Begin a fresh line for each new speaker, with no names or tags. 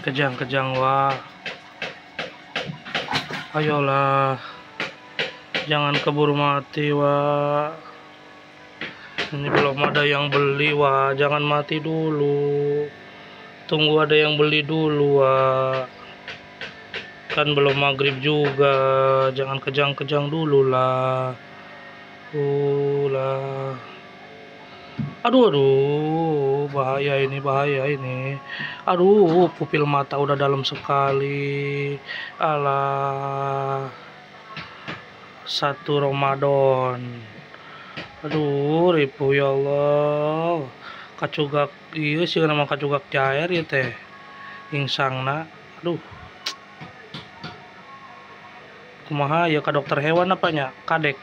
Kejang-kejang wah. Ayolah. Jangan keburu mati wah. Ini belum ada yang beli wah. Jangan mati dulu. Tunggu ada yang beli dulu wah. Kan belum maghrib juga. Jangan kejang-kejang dulu lah. Lah. Aduh, bahaya ini. Aduh, pupil mata udah dalam sekali. Alah, 1 Ramadan. Aduh, ribu ya Allah. Kacugak, iya sih nama kacugak cair ya teh. Insangna, aduh. Kumaha ya ke dokter hewan apanya? Kadek.